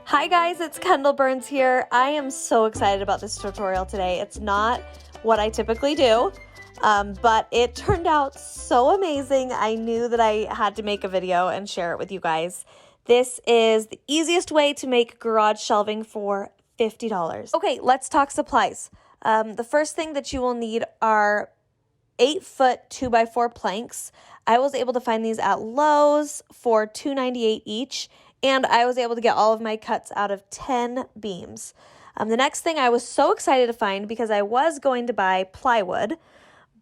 Hi guys, it's Kendall Burns here. I am so excited about this tutorial today. It's not what I typically do, but it turned out so amazing. I knew that I had to make a video and share it with you guys. This is the easiest way to make garage shelving for $50. Okay, let's talk supplies. The first thing that you will need are 8-foot 2x4 planks. I was able to find these at Lowe's for $2.98 each, and I was able to get all of my cuts out of 10 beams. The next thing I was so excited to find, because I was going to buy plywood,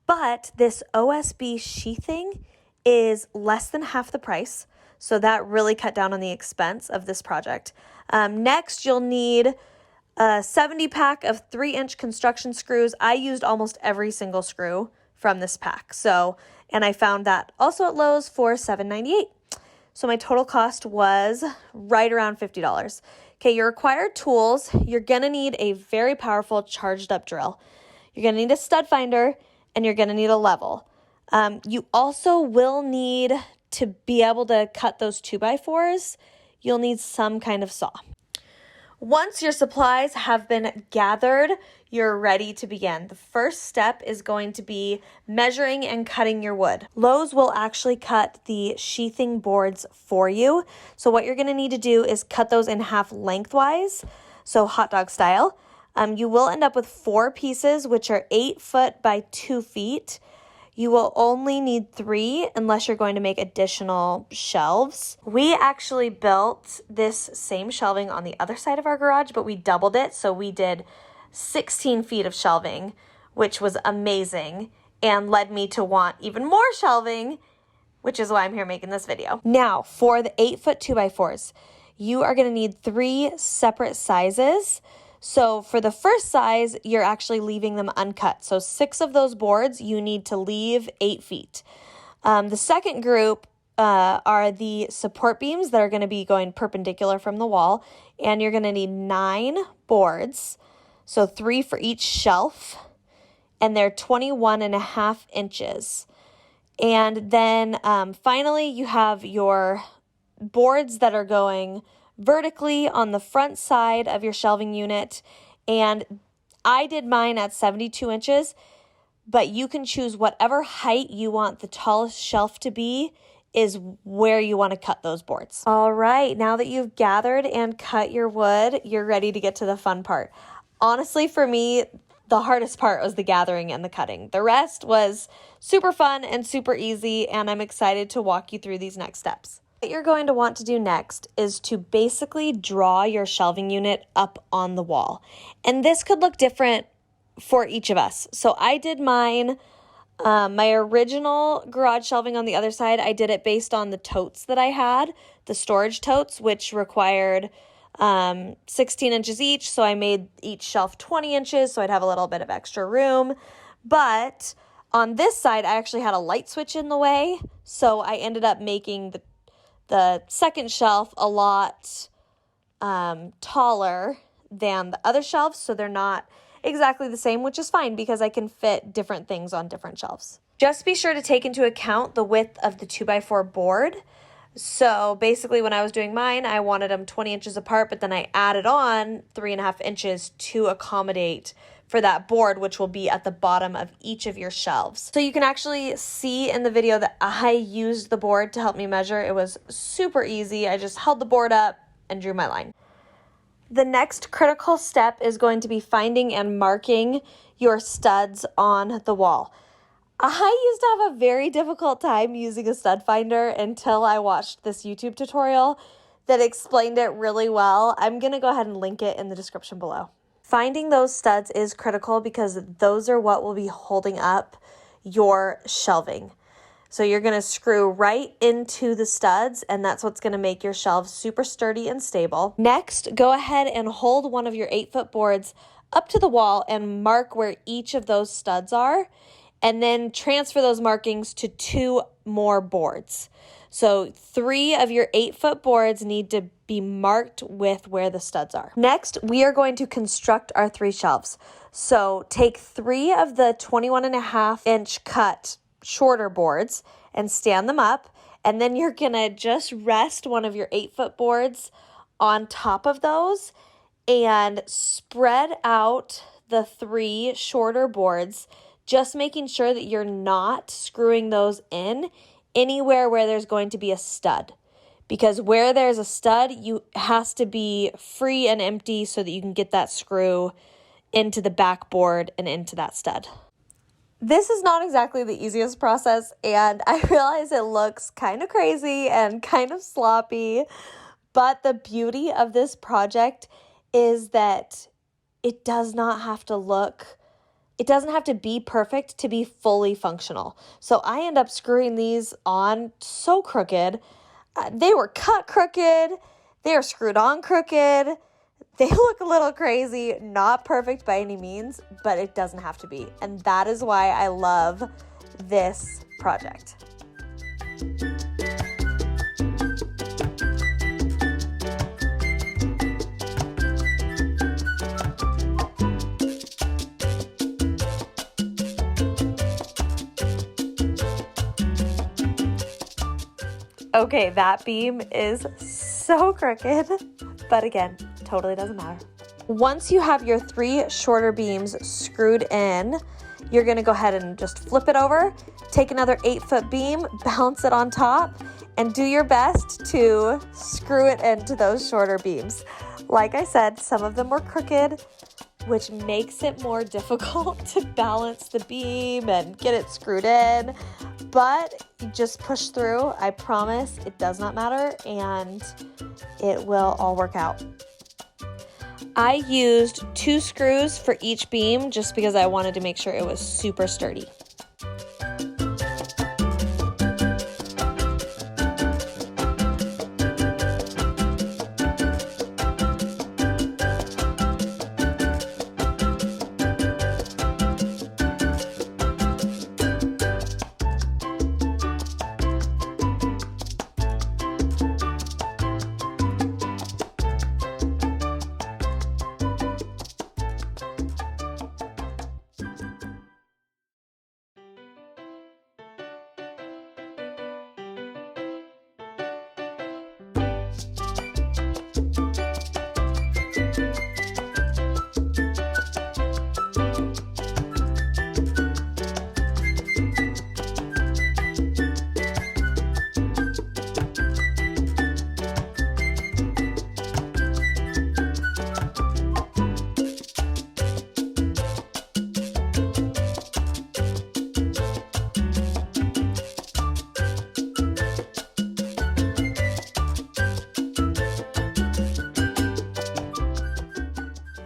but this OSB sheathing is less than half the price, so that really cut down on the expense of this project. Next, you'll need a 70 pack of 3-inch construction screws. I used almost every single screw from this pack, and I found that also at Lowe's for $7.98. So my total cost was right around $50. Okay, your required tools, you're gonna need a very powerful charged up drill. You're gonna need a stud finder, and you're gonna need a level. You also will need to be able to cut those 2x4s, you'll need some kind of saw. Once your supplies have been gathered, you're ready to begin. The first step is going to be measuring and cutting your wood. Lowe's will actually cut the sheathing boards for you. So what you're going to need to do is cut those in half lengthwise, so hot dog style. You will end up with 4 pieces, which are 8 foot by 2 feet. You will only need 3 unless you're going to make additional shelves. We actually built this same shelving on the other side of our garage, but we doubled it. So we did 16 feet of shelving, which was amazing and led me to want even more shelving, which is why I'm here making this video. Now, for the 8-foot 2x4s, you are gonna need 3 separate sizes. So for the first size, you're actually leaving them uncut. So 6 of those boards, you need to leave 8 feet. The second group are the support beams that are going to be going perpendicular from the wall. And you're going to need 9 boards. So 3 for each shelf. And they're 21.5 inches. And then finally, you have your boards that are going vertically on the front side of your shelving unit, and I did mine at 72 inches, but you can choose whatever height you want the tallest shelf to be is where you want to cut those boards. All right, now that you've gathered and cut your wood, you're ready to get to the fun part. Honestly, for me, the hardest part was the gathering and the cutting. The rest was super fun and super easy, and I'm excited to walk you through these next steps. What you're going to want to do next is to basically draw your shelving unit up on the wall. And this could look different for each of us. So I did mine, my original garage shelving on the other side, I did it based on the totes that I had, the storage totes, which required 16 inches each. So I made each shelf 20 inches, so I'd have a little bit of extra room. But on this side, I actually had a light switch in the way. So I ended up making the second shelf a lot taller than the other shelves, so they're not exactly the same, which is fine because I can fit different things on different shelves. Just be sure to take into account the width of the 2x4 board. So basically when I was doing mine, I wanted them 20 inches apart, but then I added on 3.5 inches to accommodate for that board, which will be at the bottom of each of your shelves. So you can actually see in the video that I used the board to help me measure. It was super easy. I just held the board up and drew my line. The next critical step is going to be finding and marking your studs on the wall. I used to have a very difficult time using a stud finder until I watched this YouTube tutorial that explained it really well. I'm gonna go ahead and link it in the description below. Finding those studs is critical because those are what will be holding up your shelving. So you're going to screw right into the studs, and that's what's going to make your shelves super sturdy and stable. Next, go ahead and hold one of your 8-foot boards up to the wall and mark where each of those studs are, and then transfer those markings to 2 more boards. So 3 of your 8-foot boards need to be marked with where the studs are. Next, we are going to construct our 3 shelves. So take 3 of the 21.5 inch cut shorter boards and stand them up. And then you're gonna just rest one of your 8-foot boards on top of those and spread out the 3 shorter boards, just making sure that you're not screwing those in anywhere where there's going to be a stud. Because where there's a stud, you has to be free and empty so that you can get that screw into the backboard and into that stud. This is not exactly the easiest process, and I realize it looks kind of crazy and kind of sloppy, but the beauty of this project is that it doesn't have to be perfect to be fully functional. So I end up screwing these on so crooked. They were cut crooked. They are screwed on crooked. They look a little crazy, not perfect by any means, but it doesn't have to be. And that is why I love this project. Okay, that beam is so crooked, but again, totally doesn't matter. Once you have your 3 shorter beams screwed in, you're gonna go ahead and just flip it over, take another 8-foot beam, bounce it on top, and do your best to screw it into those shorter beams. Like I said, some of them were crooked, which makes it more difficult to balance the beam and get it screwed in, but you just push through. I promise it does not matter, and it will all work out. I used 2 screws for each beam just because I wanted to make sure it was super sturdy.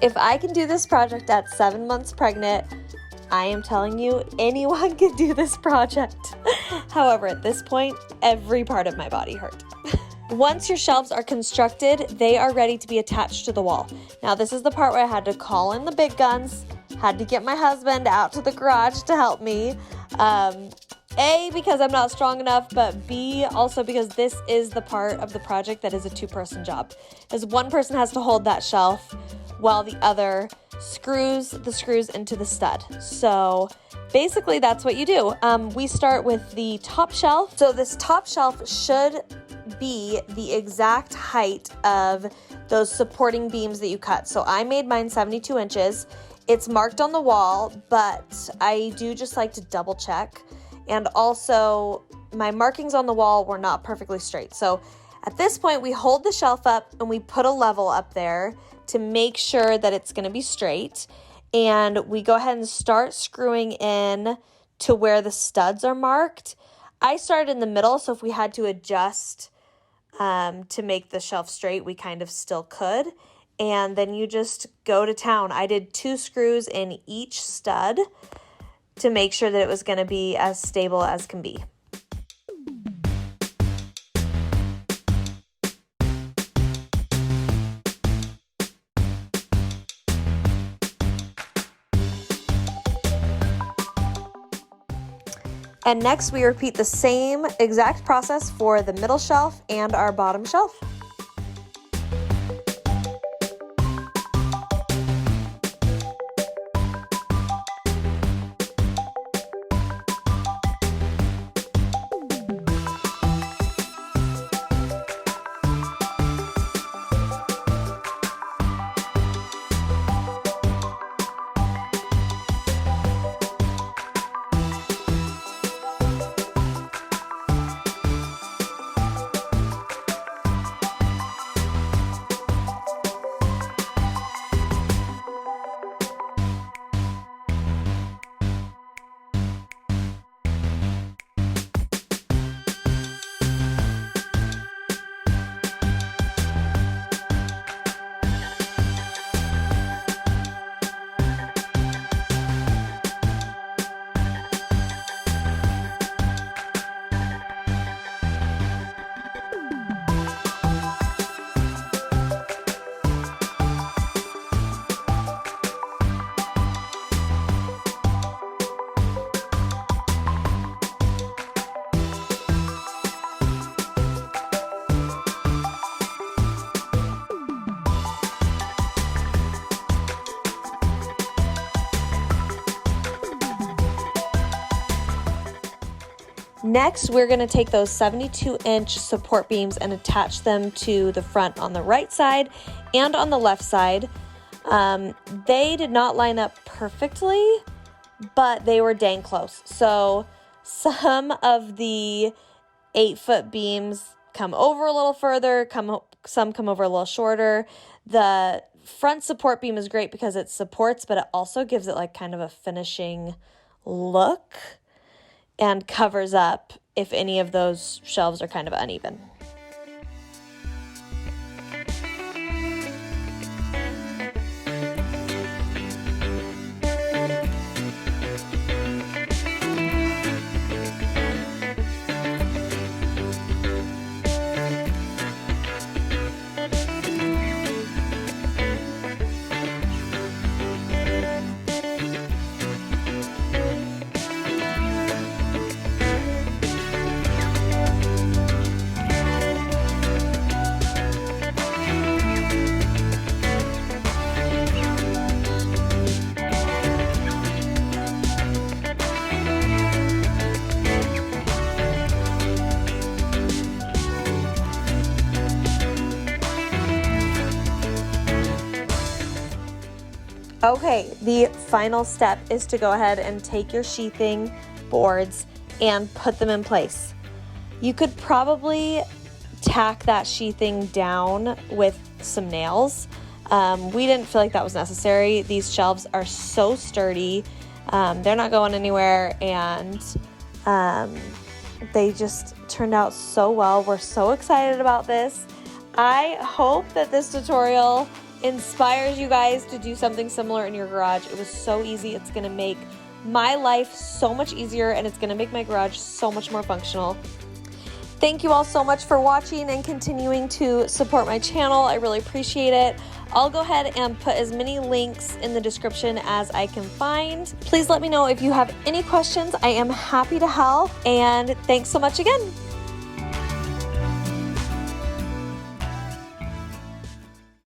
If I can do this project at 7 months pregnant, I am telling you, anyone can do this project. However, at this point, every part of my body hurt. Once your shelves are constructed, they are ready to be attached to the wall. Now, this is the part where I had to call in the big guns, had to get my husband out to the garage to help me. A, because I'm not strong enough, but B, also because this is the part of the project that is a 2-person job. As one person has to hold that shelf while the other screws the screws into the stud. So basically that's what you do. We start with the top shelf. So this top shelf should be the exact height of those supporting beams that you cut. So I made mine 72 inches. It's marked on the wall, but I do just like to double check. And also my markings on the wall were not perfectly straight. So at this point we hold the shelf up and we put a level up there to make sure that it's going to be straight. And we go ahead and start screwing in to where the studs are marked. I started in the middle, so if we had to adjust to make the shelf straight, we kind of still could. And then you just go to town. I did 2 screws in each stud to make sure that it was going to be as stable as can be. And next we repeat the same exact process for the middle shelf and our bottom shelf. Next, we're gonna take those 72-inch support beams and attach them to the front on the right side and on the left side. They did not line up perfectly, but they were dang close. So some of the 8-foot beams come over a little further, some come over a little shorter. The front support beam is great because it supports, but it also gives it like kind of a finishing look and covers up if any of those shelves are kind of uneven. Okay, the final step is to go ahead and take your sheathing boards and put them in place. You could probably tack that sheathing down with some nails. We didn't feel like that was necessary. These shelves are so sturdy. They're not going anywhere, and they just turned out so well. We're so excited about this. I hope that this tutorial inspires you guys to do something similar in your garage. It was so easy. It's going to make my life so much easier, and it's going to make my garage so much more functional. Thank you all so much for watching and continuing to support my channel. I really appreciate it. I'll go ahead and put as many links in the description as I can find. Please let me know if you have any questions. I am happy to help, and thanks so much again.